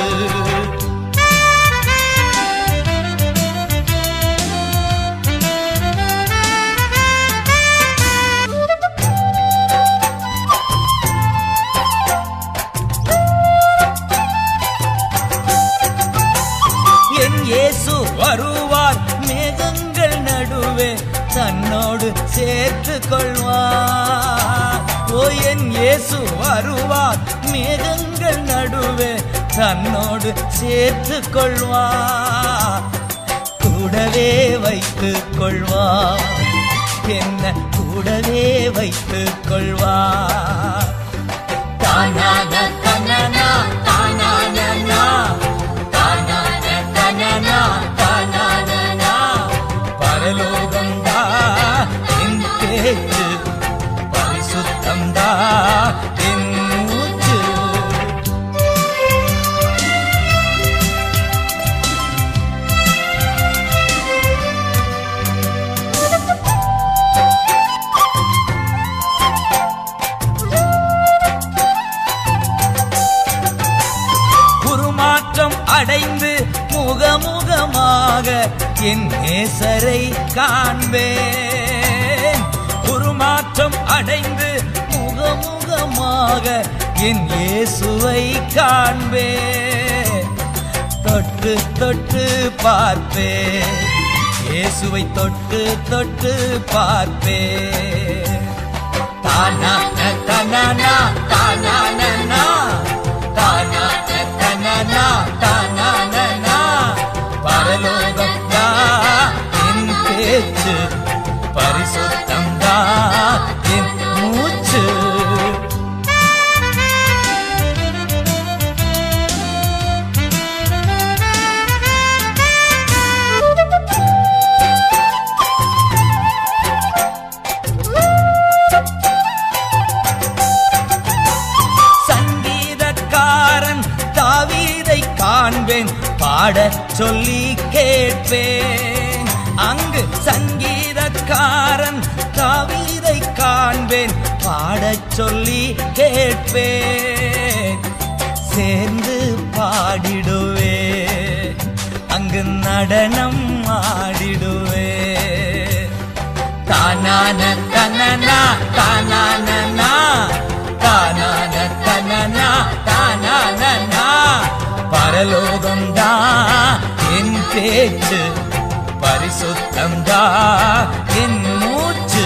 இயேசு வருவார் மேகங்கள் நடுவே, தன்னோடு சேர்த்து கொள்வார். ஓ என் இயேசு வருவார் மேகங்கள் நடுவே, தன்னோடு சேர்த்து கொள்வார். கூடவே வைத்துக் கொள்வார், என்ன கூடவே வைத்துக் கொள்வார். தானான தனனா தானானா, தானான தனனா தானானா. பரலோகந்தா என் பேச்சு, பரிசுத்தந்தா என் மூச்சு. உருமாற்றம் அடைந்து முகமுகமாக என் நேசரை காண்பேன். உருமாற்றம் அடைந்து முகமுகமாக என் இயேசுவை காண்பேன். தொட்டு தொட்டு பார்ப்பேன், இயேசுவை தொட்டு தொட்டு பார்ப்பேன். தானான தனனா தானானா, தானான தனனா தானானா. பரலோகந்தா என் பேச்சு, பரிசுத்தந்தா என் மூச்சு. சங்கீதக்காரன் தாவீதை காண்பேன், பாடச் சொல்லி கேட்பேன். அங்கு சங்கீதக்காரன் தாவீதை காண்பேன், பாடச் சொல்லி கேட்பேன். சேர்ந்து பாடிடுவேன், அங்கு நடனம் ஆடிடுவேன். தானான தனனா தானானா, தானான தனனா தானானா. பரலோகந்தா என் பேச்சு, பரிசுத்தந்தா என் மூச்சு.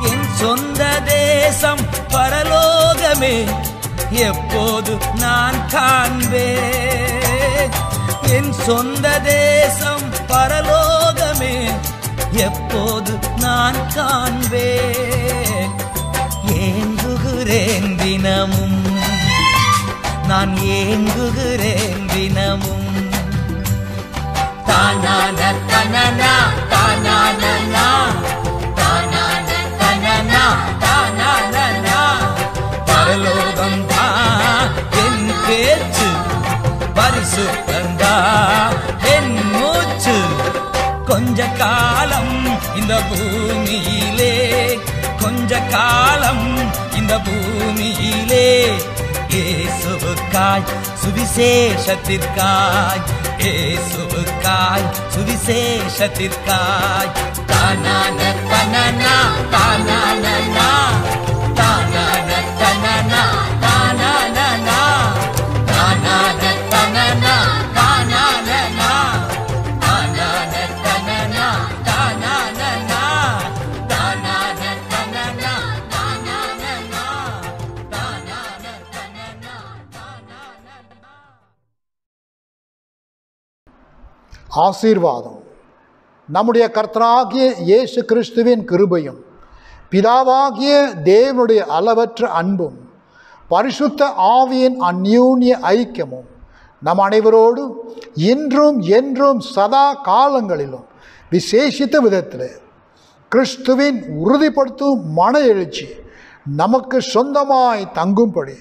என் சொந்த தேசம் பரலோகமே, எப்போது நான் காண்பேன். என் சொந்த தேசம் பரலோகமே, எப்போது நான் காண்பேன். ஏங்குகிறேன் தினமும், நான் ஏங்குகிறேன் தினமும். தானான தனனா தானானா, தானான தனனா தானானா. பரலோகந்தா என் பேச்சு, பரிசுத்தந்தா என் மூச்சு. கொஞ்ச காலம் இந்த பூமியிலே, கொஞ்ச காலம் இந்த பூமியிலே, இயேசுவுக்காய் சுவிசேஷத்திற்காய், இயேசுவுக்காய் சுவிசேஷத்திற்காய். தானான தனனா தானானா, தானான ஆசீர்வாதம் நம்முடைய கர்த்தராகிய இயேசு கிறிஸ்துவின் கிருபையும் பிதாவாகிய தேவனுடைய அளவற்ற அன்பும் பரிசுத்த ஆவியின் அந்யோன்ய ஐக்கியமும் நம் அனைவரோடு இன்றும் என்றும் சதா காலங்களிலும் விசேஷித்த விதத்தில் கிறிஸ்துவின் உறுதிப்படுத்தும் மன எழுச்சி நமக்கு சொந்தமாய் தங்கும்படி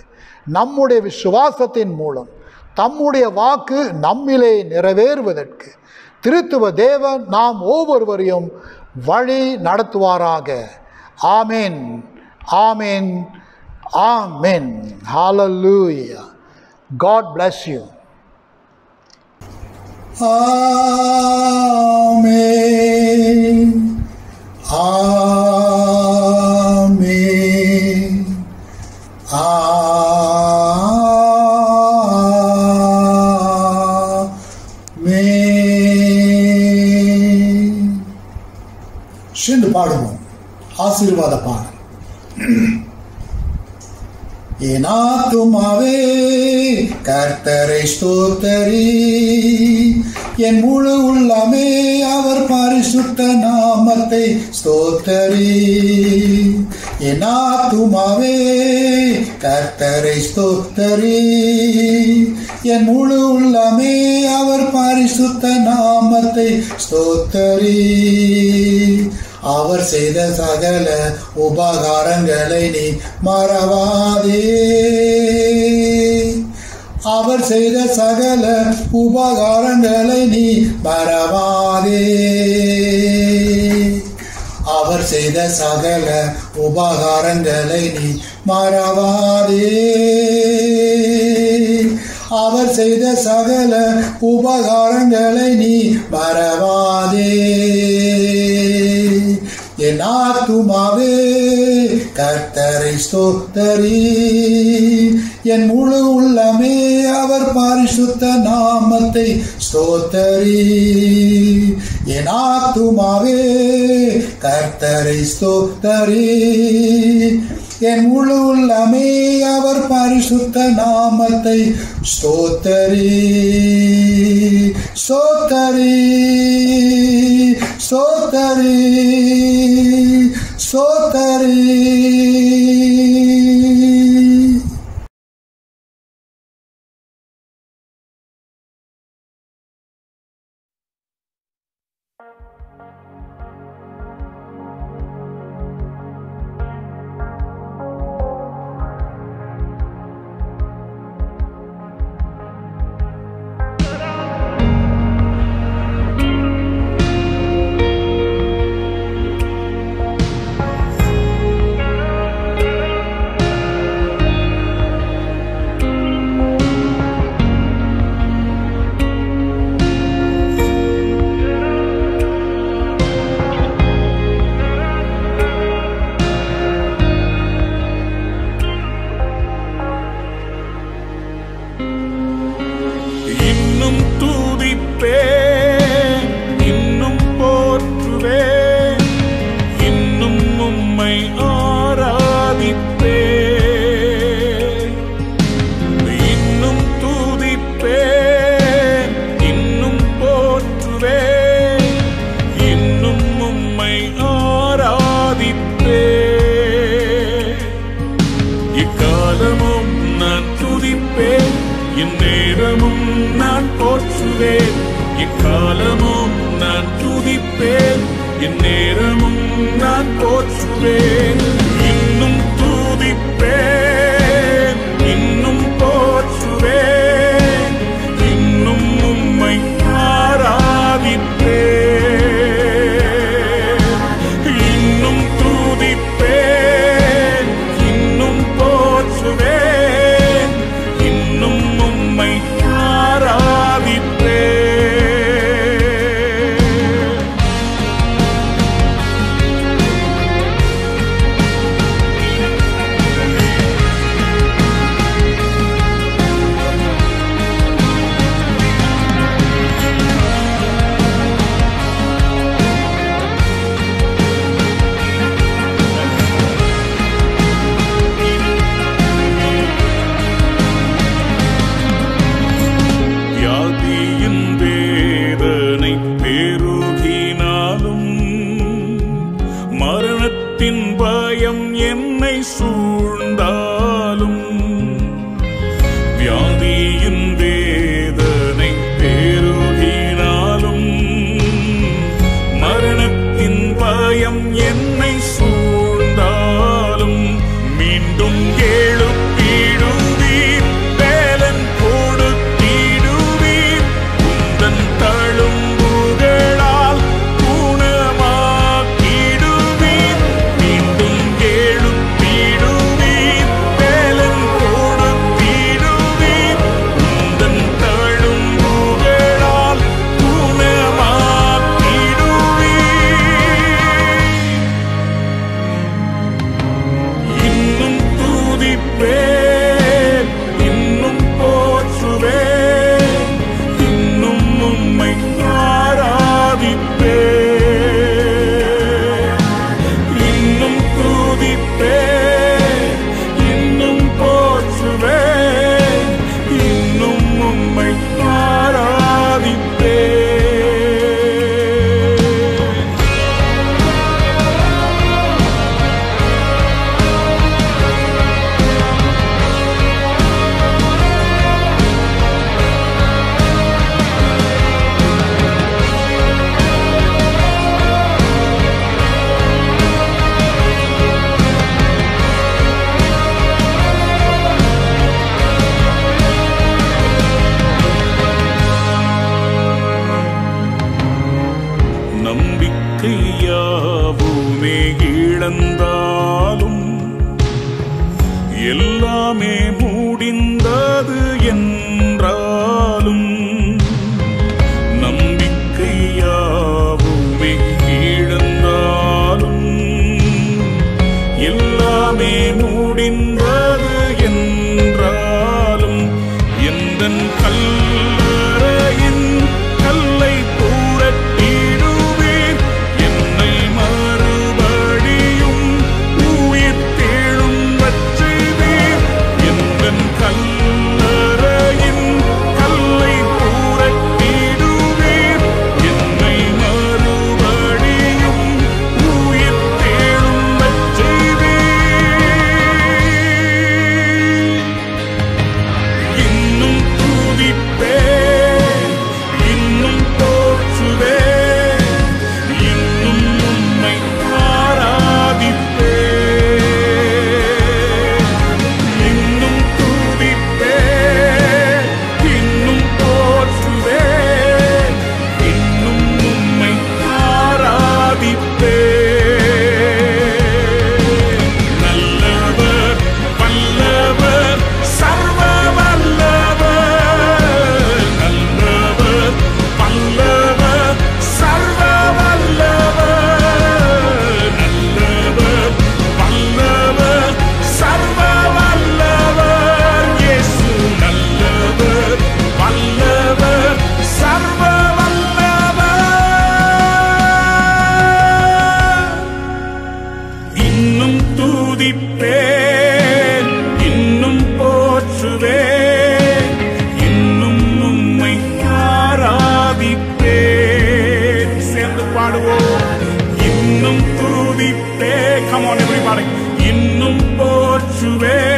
நம்முடைய விசுவாசத்தின் மூலம் தம்முடைய வாக்கு நம்மிலே நிறைவேறுவதற்கு திருத்துவ தேவன் நாம் ஒவ்வொருவரையும் வழி நடத்துவாராக. ஆமென், ஆமென், ஆமென். ஹல்லேலூயா. God bless you. ஆமென், ஆமென், ஆமென். சென்று பாடுவோம் ஆசீர்வாத பாடல். என் ஆத்துமாவே கர்த்தரை ஸ்தோத்தரி, என் முழு உள்ளமே அவர் பரிசுத்த நாமத்தை ஸ்தோத்தரி. என் ஆத்துமாவே கர்த்தரை ஸ்தோத்தரி, என் முழு உள்ளமே அவர் பரிசுத்த நாமத்தை ஸ்தோத்தரி. அவர் செய்த சகல உபகாரங்களை நீ மறவாதே. அவர் செய்த சகல உபகாரங்களை நீ மறவாதே. அவர் செய்த சகல உபகாரங்களை நீ மறவாதே. அவர் செய்த சகல உபகாரங்களை நீ மறவாதே. என் ஆத்துமாவே கர்த்தரை ஸ்தோத்தரி, என் முழு உள்ளமே அவர் பரிசுத்த நாமத்தை ஸ்தோத்தரி. என் ஆத்துமாவே கர்த்தரை ஸ்தோத்தரி, என் முழு உள்ளமே அவர் பரிசுத்த நாமத்தை ஸ்தோத்தரி. ஸ்தோத்தரி, ஸ்தோத்தரி, ஸ்தோத்தரி. மரணத்தின் பயம் என்னை சூழ்ந்தாலும் வியாதியின் வேதனை பெருகினாலும் மரணத்தின் பயம் என்னை சூழ்ந்தாலும் மீண்டும் எழுப்பிடுவீர் வேலன் கொடுத்திடுவீர் உந்தன் தழும்புகளால் குணமாக்கிடுவீர் மீண்டும் எழுப்பிடுவீர் வேலன் கொடுத்திடுவீர் உந்தன் தழும்புகளால் குணமாக்கிடுவீர் இன்னும் துதிப்பேன் இன்னும் போற்றுவேன் இன்னும் உம்மை ஆராதிப்பேன் இன்னும் துதிப்பேன் இன்னும் போற்றுவேன் இன்னும் உம்மை ஆராதிப்பேன் நம்பிக்கையாவுமே இழந்தாலும் எல்லாமே முடிந்தது என்றாலும் நம்பிக்கையாவுமே இழந்தாலும் எல்லாமே முடிந்தது என்றாலும் எந்தன் கல்லறையின் கல்லை புரட்டிடுவேன் என்னை மறுபடியும் உயிர் தேழும்பச் செய்வீர் எந்தன் கல்லறையின் கல்லை புரட்டிடுவீர் என்னை மறுபடியும் உயிர் தேழும்பச் செய்வீர் இன்னும் துதிப்பேன் இன்னும் போற்றுவேன் இன்னும் உம்மை ஆராதிப்பேன் இன்னும் துதிப்பேன் இன்னும் போற்றுவேன் இன்னும் உம்மை ஆராதிப்பேன் நல்லவர் வல்லவர் சர்வ வல்லவர் நல்லவர் வல்லவர் சர்வ வல்லவர் நல்லவர் வல்லவர் சர்வ வல்லவர் இயேசு நல்லவர் வல்லவர் சர்வ வல்லவர் இன்னும் துதிப்பேன் இன்னும் போற்றுவேன் இன்னும் உம்மை ஆராதிப்பேன் சேர்ந்து பாடுவோம் இன்னும் துதிப்பேன் come on everybody இன்னும் போற்றுவேன்